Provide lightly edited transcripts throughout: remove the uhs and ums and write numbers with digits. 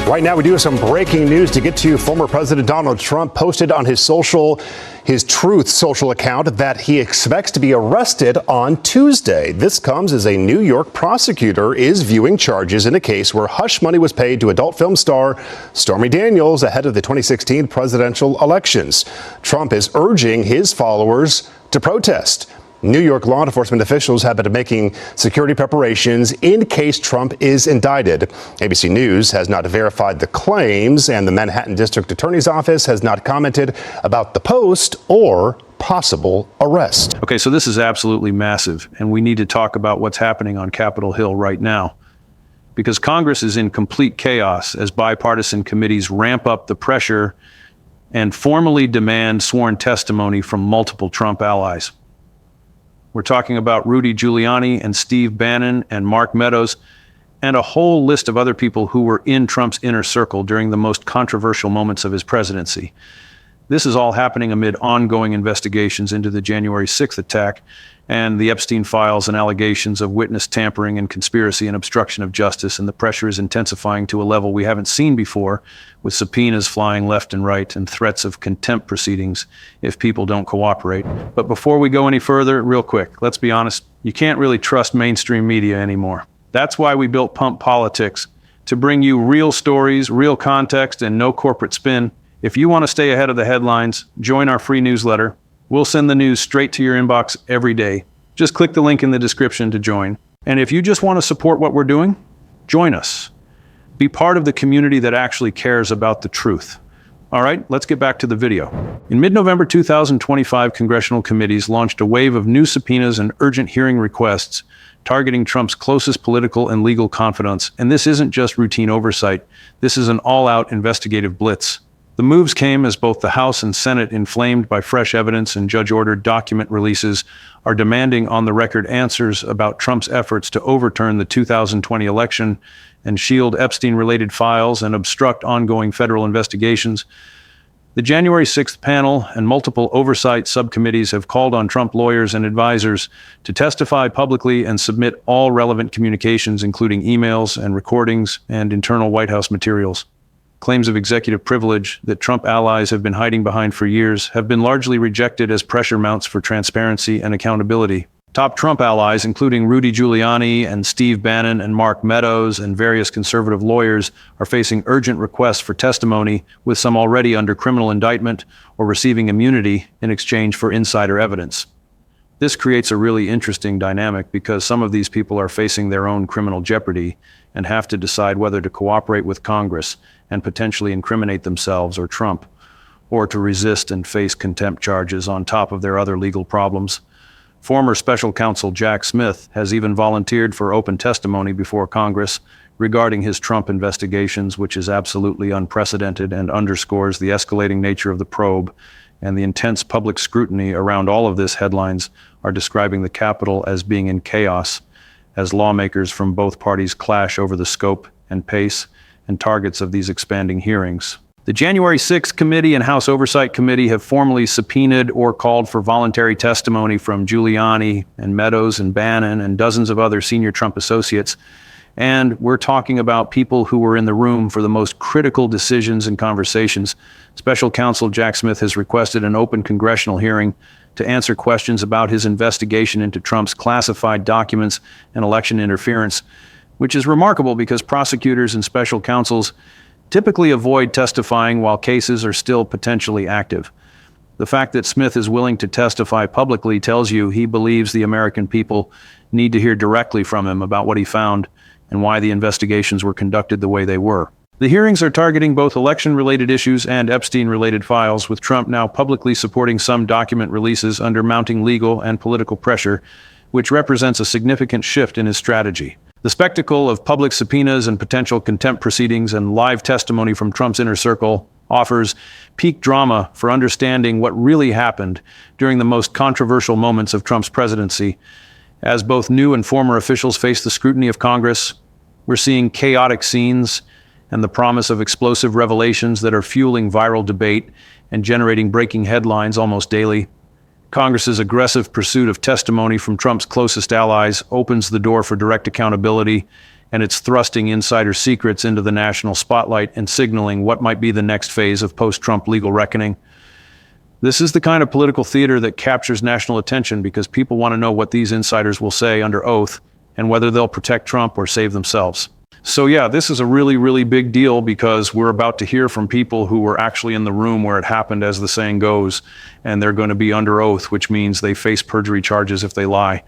Right now, we do have some breaking news to get to. Former President Donald Trump posted on his Truth social account that he expects to be arrested on Tuesday. This comes as a New York prosecutor is viewing charges in a case where hush money was paid to adult film star Stormy Daniels ahead of the 2016 presidential elections. Trump is urging his followers to protest. New York law enforcement officials have been making security preparations in case Trump is indicted. ABC News has not verified the claims, and the Manhattan District Attorney's Office has not commented about the post or possible arrest. Okay, so this is absolutely massive, and we need to talk about what's happening on Capitol Hill right now. Because Congress is in complete chaos as bipartisan committees ramp up the pressure and formally demand sworn testimony from multiple Trump allies. We're talking about Rudy Giuliani and Steve Bannon and Mark Meadows and a whole list of other people who were in Trump's inner circle during the most controversial moments of his presidency. This is all happening amid ongoing investigations into the January 6th attack and the Epstein files and allegations of witness tampering and conspiracy and obstruction of justice, and the pressure is intensifying to a level we haven't seen before, with subpoenas flying left and right and threats of contempt proceedings if people don't cooperate. But before we go any further, real quick, let's be honest, you can't really trust mainstream media anymore. That's why we built Pump Politics, to bring you real stories, real context, and no corporate spin. If you want to stay ahead of the headlines, join our free newsletter. We'll send the news straight to your inbox every day. Just click the link in the description to join. And if you just want to support what we're doing, join us. Be part of the community that actually cares about the truth. All right, let's get back to the video. In mid-November 2025, congressional committees launched a wave of new subpoenas and urgent hearing requests targeting Trump's closest political and legal confidants. And this isn't just routine oversight. This is an all-out investigative blitz. The moves came as both the House and Senate, inflamed by fresh evidence and judge-ordered document releases, are demanding on-the-record answers about Trump's efforts to overturn the 2020 election and shield Epstein-related files and obstruct ongoing federal investigations. The January 6th panel and multiple oversight subcommittees have called on Trump lawyers and advisors to testify publicly and submit all relevant communications, including emails and recordings and internal White House materials. Claims of executive privilege that Trump allies have been hiding behind for years have been largely rejected as pressure mounts for transparency and accountability. Top Trump allies, including Rudy Giuliani and Steve Bannon and Mark Meadows and various conservative lawyers, are facing urgent requests for testimony, with some already under criminal indictment or receiving immunity in exchange for insider evidence. This creates a really interesting dynamic because some of these people are facing their own criminal jeopardy and have to decide whether to cooperate with Congress and potentially incriminate themselves or Trump, or to resist and face contempt charges on top of their other legal problems. Former special counsel Jack Smith has even volunteered for open testimony before Congress regarding his Trump investigations, which is absolutely unprecedented and underscores the escalating nature of the probe and the intense public scrutiny around all of this. Headlines are describing the Capitol as being in chaos, as lawmakers from both parties clash over the scope and pace and targets of these expanding hearings. The January 6th Committee and House Oversight Committee have formally subpoenaed or called for voluntary testimony from Giuliani and Meadows and Bannon and dozens of other senior Trump associates. And we're talking about people who were in the room for the most critical decisions and conversations. Special counsel Jack Smith has requested an open congressional hearing to answer questions about his investigation into Trump's classified documents and election interference, which is remarkable because prosecutors and special counsels typically avoid testifying while cases are still potentially active. The fact that Smith is willing to testify publicly tells you he believes the American people need to hear directly from him about what he found and why the investigations were conducted the way they were. The hearings are targeting both election-related issues and Epstein-related files, with Trump now publicly supporting some document releases under mounting legal and political pressure, which represents a significant shift in his strategy. The spectacle of public subpoenas and potential contempt proceedings and live testimony from Trump's inner circle offers peak drama for understanding what really happened during the most controversial moments of Trump's presidency. As both new and former officials face the scrutiny of Congress, we're seeing chaotic scenes and the promise of explosive revelations that are fueling viral debate and generating breaking headlines almost daily. Congress's aggressive pursuit of testimony from Trump's closest allies opens the door for direct accountability and it's thrusting insider secrets into the national spotlight and signaling what might be the next phase of post-Trump legal reckoning. This is the kind of political theater that captures national attention because people want to know what these insiders will say under oath and whether they'll protect Trump or save themselves. So yeah, this is a really, really big deal because we're about to hear from people who were actually in the room where it happened, as the saying goes, and they're going to be under oath, which means they face perjury charges if they lie.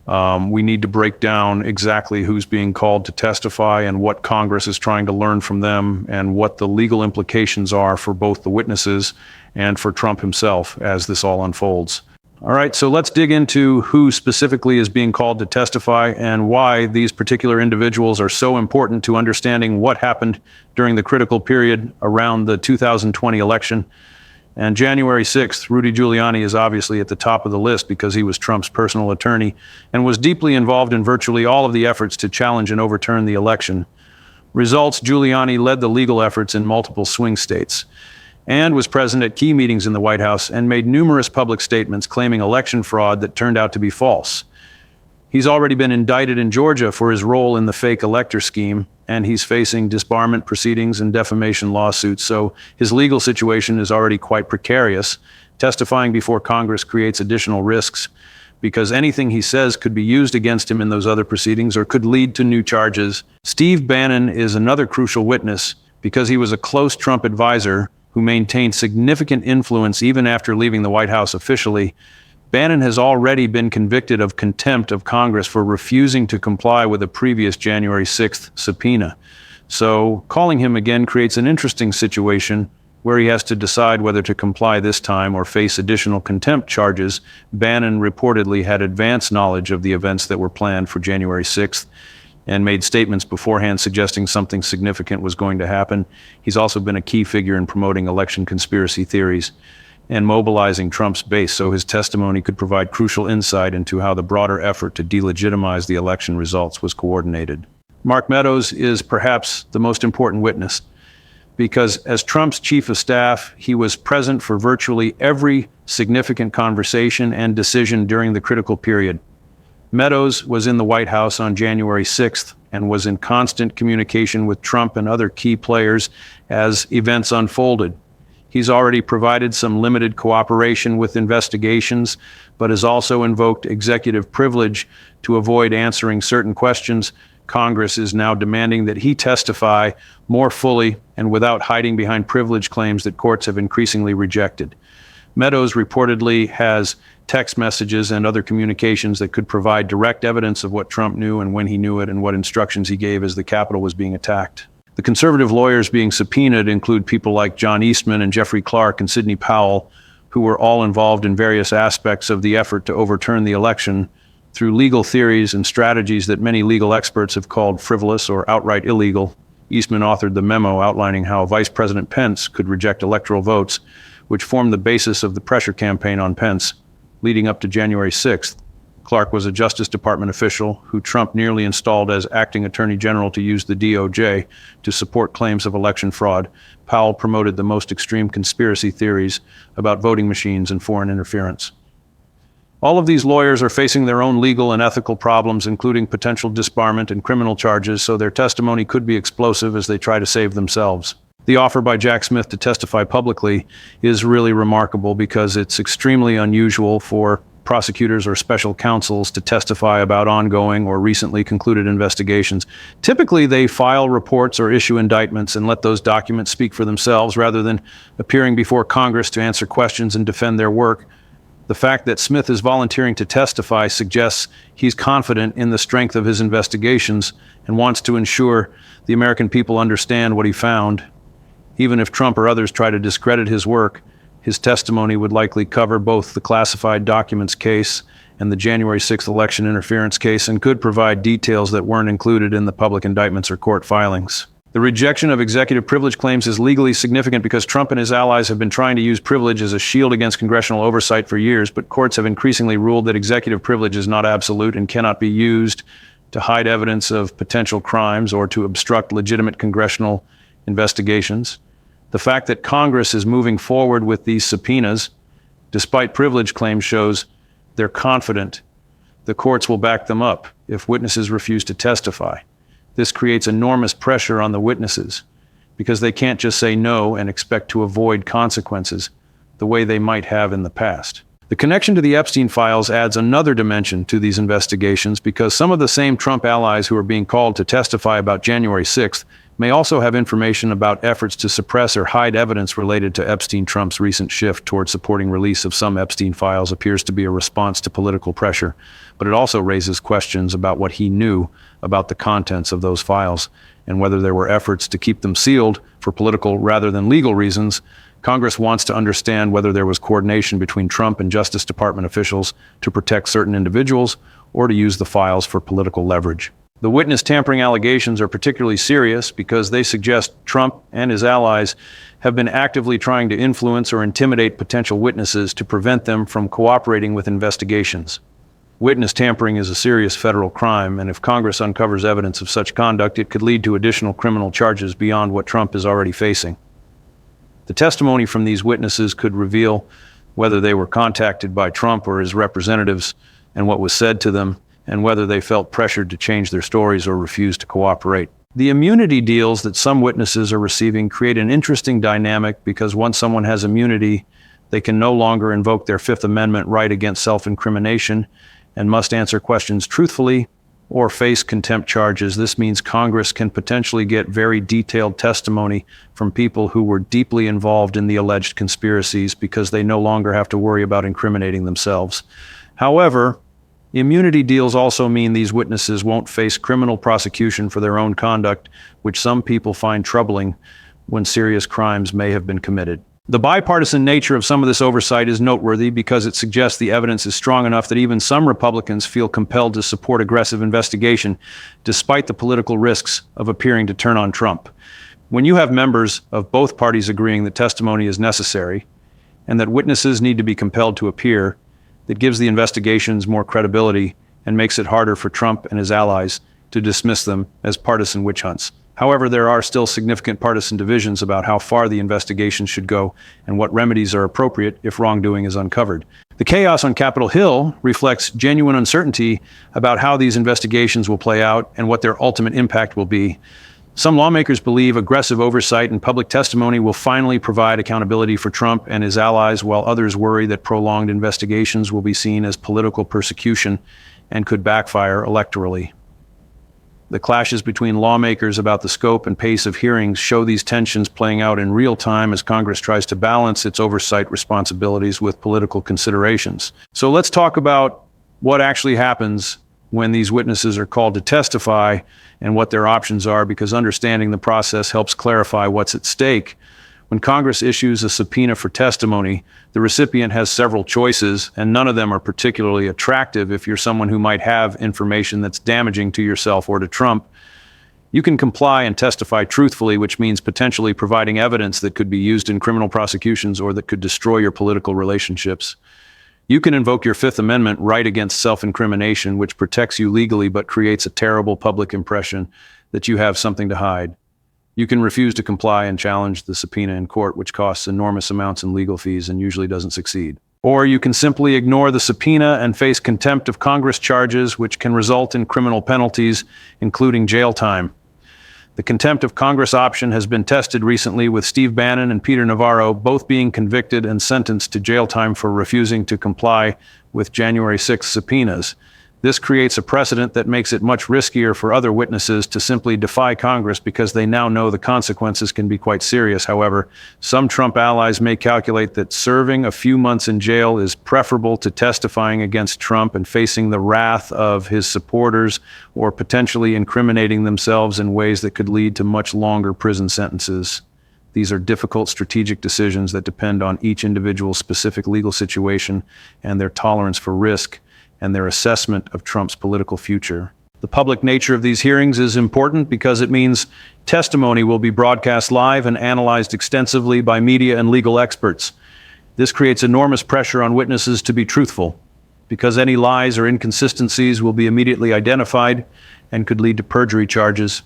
We need to break down exactly who's being called to testify and what Congress is trying to learn from them and what the legal implications are for both the witnesses and for Trump himself as this all unfolds. All right, so let's dig into who specifically is being called to testify and why these particular individuals are so important to understanding what happened during the critical period around the 2020 election. And January 6th, Rudy Giuliani is obviously at the top of the list because he was Trump's personal attorney and was deeply involved in virtually all of the efforts to challenge and overturn the election. Results, Giuliani led the legal efforts in multiple swing states and was present at key meetings in the White House and made numerous public statements claiming election fraud that turned out to be false. He's already been indicted in Georgia for his role in the fake elector scheme, and he's facing disbarment proceedings and defamation lawsuits, so his legal situation is already quite precarious. Testifying before Congress creates additional risks because anything he says could be used against him in those other proceedings or could lead to new charges. Steve Bannon is another crucial witness because he was a close Trump advisor who maintained significant influence even after leaving the White House officially. Bannon has already been convicted of contempt of Congress for refusing to comply with a previous January 6th subpoena. So calling him again creates an interesting situation where he has to decide whether to comply this time or face additional contempt charges. Bannon reportedly had advance knowledge of the events that were planned for January 6th and made statements beforehand suggesting something significant was going to happen. He's also been a key figure in promoting election conspiracy theories and mobilizing Trump's base, so his testimony could provide crucial insight into how the broader effort to delegitimize the election results was coordinated. Mark Meadows is perhaps the most important witness because as Trump's chief of staff, he was present for virtually every significant conversation and decision during the critical period. Meadows was in the White House on January 6th and was in constant communication with Trump and other key players as events unfolded. He's already provided some limited cooperation with investigations, but has also invoked executive privilege to avoid answering certain questions. Congress is now demanding that he testify more fully and without hiding behind privilege claims that courts have increasingly rejected. Meadows reportedly has text messages and other communications that could provide direct evidence of what Trump knew and when he knew it and what instructions he gave as the Capitol was being attacked. The conservative lawyers being subpoenaed include people like John Eastman and Jeffrey Clark and Sidney Powell, who were all involved in various aspects of the effort to overturn the election through legal theories and strategies that many legal experts have called frivolous or outright illegal. Eastman authored the memo outlining how Vice President Pence could reject electoral votes, which formed the basis of the pressure campaign on Pence leading up to January 6th. Clark was a Justice Department official who Trump nearly installed as acting attorney general to use the DOJ to support claims of election fraud. Powell promoted the most extreme conspiracy theories about voting machines and foreign interference. All of these lawyers are facing their own legal and ethical problems, including potential disbarment and criminal charges, so their testimony could be explosive as they try to save themselves. The offer by Jack Smith to testify publicly is really remarkable because it's extremely unusual for prosecutors or special counsels to testify about ongoing or recently concluded investigations. Typically, they file reports or issue indictments and let those documents speak for themselves rather than appearing before Congress to answer questions and defend their work. The fact that Smith is volunteering to testify suggests he's confident in the strength of his investigations and wants to ensure the American people understand what he found. Even if Trump or others try to discredit his work, his testimony would likely cover both the classified documents case and the January 6th election interference case and could provide details that weren't included in the public indictments or court filings. The rejection of executive privilege claims is legally significant because Trump and his allies have been trying to use privilege as a shield against congressional oversight for years, but courts have increasingly ruled that executive privilege is not absolute and cannot be used to hide evidence of potential crimes or to obstruct legitimate congressional investigations. The fact that Congress is moving forward with these subpoenas, despite privilege claims, shows they're confident the courts will back them up if witnesses refuse to testify. This creates enormous pressure on the witnesses because they can't just say no and expect to avoid consequences the way they might have in the past. The connection to the Epstein files adds another dimension to these investigations because some of the same Trump allies who are being called to testify about January 6th may also have information about efforts to suppress or hide evidence related to Epstein. Trump's recent shift toward supporting release of some Epstein files appears to be a response to political pressure, but it also raises questions about what he knew about the contents of those files and whether there were efforts to keep them sealed for political rather than legal reasons. Congress wants to understand whether there was coordination between Trump and Justice Department officials to protect certain individuals or to use the files for political leverage. The witness tampering allegations are particularly serious because they suggest Trump and his allies have been actively trying to influence or intimidate potential witnesses to prevent them from cooperating with investigations. Witness tampering is a serious federal crime, and if Congress uncovers evidence of such conduct, it could lead to additional criminal charges beyond what Trump is already facing. The testimony from these witnesses could reveal whether they were contacted by Trump or his representatives and what was said to them, and whether they felt pressured to change their stories or refused to cooperate. The immunity deals that some witnesses are receiving create an interesting dynamic because once someone has immunity, they can no longer invoke their Fifth Amendment right against self-incrimination and must answer questions truthfully or face contempt charges. This means Congress can potentially get very detailed testimony from people who were deeply involved in the alleged conspiracies because they no longer have to worry about incriminating themselves. However, immunity deals also mean these witnesses won't face criminal prosecution for their own conduct, which some people find troubling when serious crimes may have been committed. The bipartisan nature of some of this oversight is noteworthy because it suggests the evidence is strong enough that even some Republicans feel compelled to support aggressive investigation, despite the political risks of appearing to turn on Trump. When you have members of both parties agreeing that testimony is necessary and that witnesses need to be compelled to appear, that gives the investigations more credibility and makes it harder for Trump and his allies to dismiss them as partisan witch hunts. However, there are still significant partisan divisions about how far the investigation should go and what remedies are appropriate if wrongdoing is uncovered. The chaos on Capitol Hill reflects genuine uncertainty about how these investigations will play out and what their ultimate impact will be. Some lawmakers believe aggressive oversight and public testimony will finally provide accountability for Trump and his allies, while others worry that prolonged investigations will be seen as political persecution and could backfire electorally. The clashes between lawmakers about the scope and pace of hearings show these tensions playing out in real time as Congress tries to balance its oversight responsibilities with political considerations. So let's talk about what actually happens when these witnesses are called to testify and what their options are, because understanding the process helps clarify what's at stake. When Congress issues a subpoena for testimony, the recipient has several choices, and none of them are particularly attractive if you're someone who might have information that's damaging to yourself or to Trump. You can comply and testify truthfully, which means potentially providing evidence that could be used in criminal prosecutions or that could destroy your political relationships. You can invoke your Fifth Amendment right against self-incrimination, which protects you legally but creates a terrible public impression that you have something to hide. You can refuse to comply and challenge the subpoena in court, which costs enormous amounts in legal fees and usually doesn't succeed. Or you can simply ignore the subpoena and face contempt of Congress charges, which can result in criminal penalties, including jail time. The contempt of Congress option has been tested recently with Steve Bannon and Peter Navarro both being convicted and sentenced to jail time for refusing to comply with January 6th subpoenas. This creates a precedent that makes it much riskier for other witnesses to simply defy Congress because they now know the consequences can be quite serious. However, some Trump allies may calculate that serving a few months in jail is preferable to testifying against Trump and facing the wrath of his supporters or potentially incriminating themselves in ways that could lead to much longer prison sentences. These are difficult strategic decisions that depend on each individual's specific legal situation and their tolerance for risk and their assessment of Trump's political future. The public nature of these hearings is important because it means testimony will be broadcast live and analyzed extensively by media and legal experts. This creates enormous pressure on witnesses to be truthful, because any lies or inconsistencies will be immediately identified and could lead to perjury charges.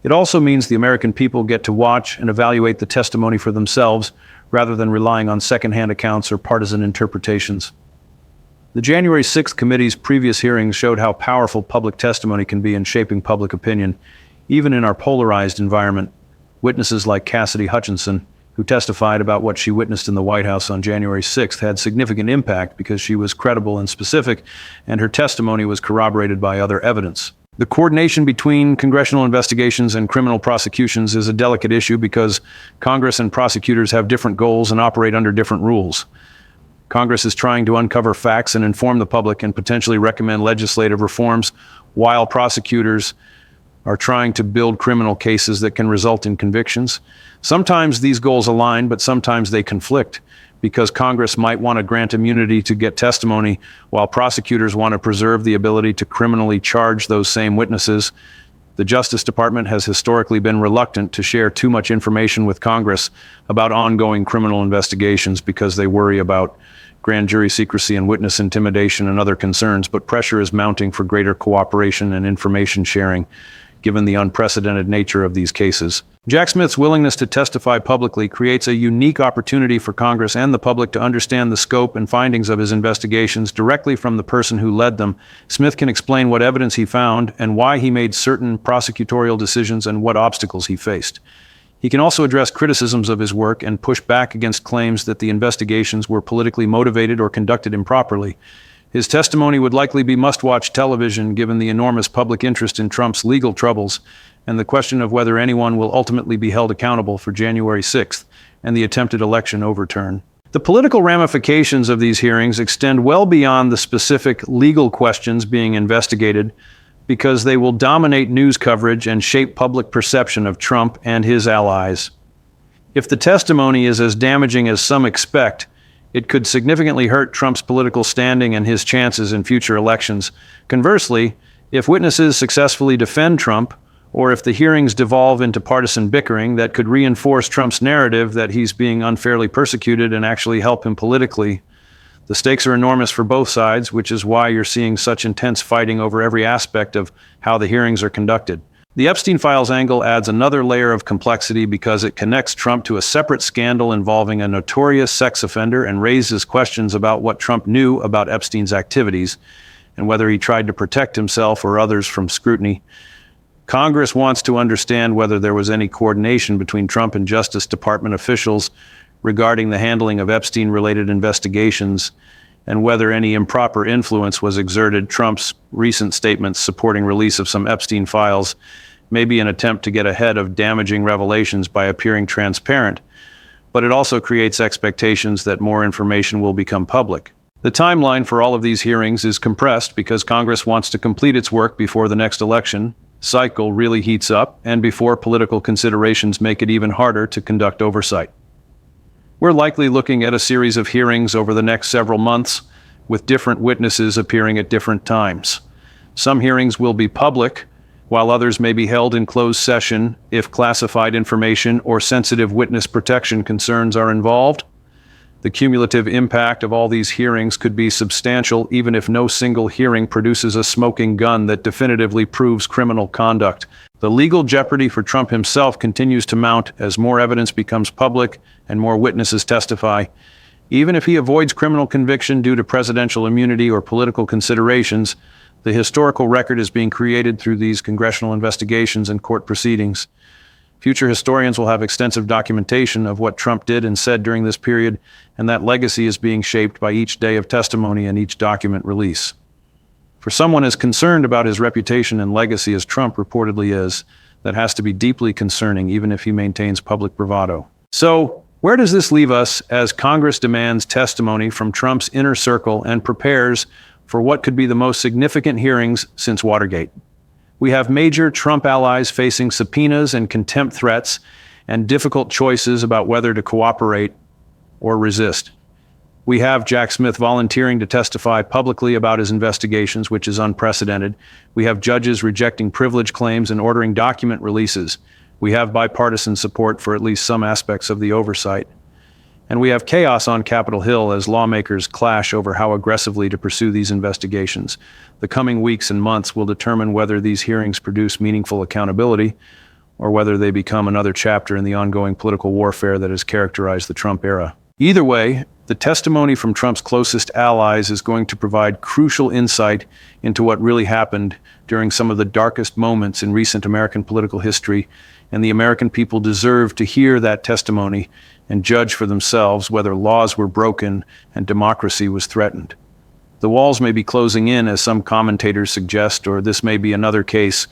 It also means the American people get to watch and evaluate the testimony for themselves rather than relying on secondhand accounts or partisan interpretations. The January 6th committee's previous hearings showed how powerful public testimony can be in shaping public opinion, Even in our polarized environment, witnesses like Cassidy Hutchinson, who testified about what she witnessed in the White House on January 6th, had significant impact because she was credible and specific, and her testimony was corroborated by other evidence. The coordination between congressional investigations and criminal prosecutions is a delicate issue because Congress and prosecutors have different goals and operate under different rules. Congress is trying to uncover facts and inform the public and potentially recommend legislative reforms, while prosecutors are trying to build criminal cases that can result in convictions. Sometimes these goals align, but sometimes they conflict, because Congress might want to grant immunity to get testimony, while prosecutors want to preserve the ability to criminally charge those same witnesses. The Justice Department has historically been reluctant to share too much information with Congress about ongoing criminal investigations because they worry about grand jury secrecy and witness intimidation and other concerns, but pressure is mounting for greater cooperation and information sharing, given the unprecedented nature of these cases. Jack Smith's willingness to testify publicly creates a unique opportunity for Congress and the public to understand the scope and findings of his investigations directly from the person who led them. Smith can explain what evidence he found and why he made certain prosecutorial decisions and what obstacles he faced. He can also address criticisms of his work and push back against claims that the investigations were politically motivated or conducted improperly. His testimony would likely be must-watch television given the enormous public interest in Trump's legal troubles and the question of whether anyone will ultimately be held accountable for January 6th and the attempted election overturn. The political ramifications of these hearings extend well beyond the specific legal questions being investigated, because they will dominate news coverage and shape public perception of Trump and his allies. If the testimony is as damaging as some expect, it could significantly hurt Trump's political standing and his chances in future elections. Conversely, if witnesses successfully defend Trump, or if the hearings devolve into partisan bickering that could reinforce Trump's narrative that he's being unfairly persecuted and actually help him politically, the stakes are enormous for both sides, which is why you're seeing such intense fighting over every aspect of how the hearings are conducted. The Epstein files angle adds another layer of complexity because it connects Trump to a separate scandal involving a notorious sex offender and raises questions about what Trump knew about Epstein's activities and whether he tried to protect himself or others from scrutiny. Congress wants to understand whether there was any coordination between Trump and Justice Department officials regarding the handling of Epstein-related investigations and whether any improper influence was exerted. Trump's recent statements supporting release of some Epstein files may be an attempt to get ahead of damaging revelations by appearing transparent, but it also creates expectations that more information will become public. The timeline for all of these hearings is compressed because Congress wants to complete its work before the next election cycle really heats up and before political considerations make it even harder to conduct oversight. We're likely looking at a series of hearings over the next several months, with different witnesses appearing at different times. Some hearings will be public, while others may be held in closed session if classified information or sensitive witness protection concerns are involved. The cumulative impact of all these hearings could be substantial, even if no single hearing produces a smoking gun that definitively proves criminal conduct. The legal jeopardy for Trump himself continues to mount as more evidence becomes public and more witnesses testify. Even if he avoids criminal conviction due to presidential immunity or political considerations, the historical record is being created through these congressional investigations and court proceedings. Future historians will have extensive documentation of what Trump did and said during this period, and that legacy is being shaped by each day of testimony and each document release. For someone as concerned about his reputation and legacy as Trump reportedly is, that has to be deeply concerning, even if he maintains public bravado. So, where does this leave us as Congress demands testimony from Trump's inner circle and prepares for what could be the most significant hearings since Watergate? We have major Trump allies facing subpoenas and contempt threats and difficult choices about whether to cooperate or resist. We have Jack Smith volunteering to testify publicly about his investigations, which is unprecedented. We have judges rejecting privilege claims and ordering document releases. We have bipartisan support for at least some aspects of the oversight. And we have chaos on Capitol Hill as lawmakers clash over how aggressively to pursue these investigations. The coming weeks and months will determine whether these hearings produce meaningful accountability or whether they become another chapter in the ongoing political warfare that has characterized the Trump era. Either way, the testimony from Trump's closest allies is going to provide crucial insight into what really happened during some of the darkest moments in recent American political history, and the American people deserve to hear that testimony and judge for themselves whether laws were broken and democracy was threatened. The walls may be closing in, as some commentators suggest, or this may be another case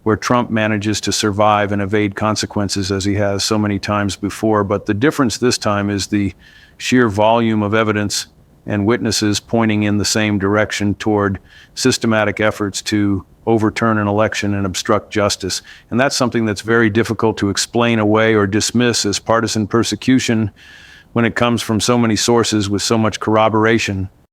where Trump manages to survive and evade consequences as he has so many times before. But the difference this time is the sheer volume of evidence and witnesses pointing in the same direction toward systematic efforts to overturn an election and obstruct justice. And that's something that's very difficult to explain away or dismiss as partisan persecution when it comes from so many sources with so much corroboration.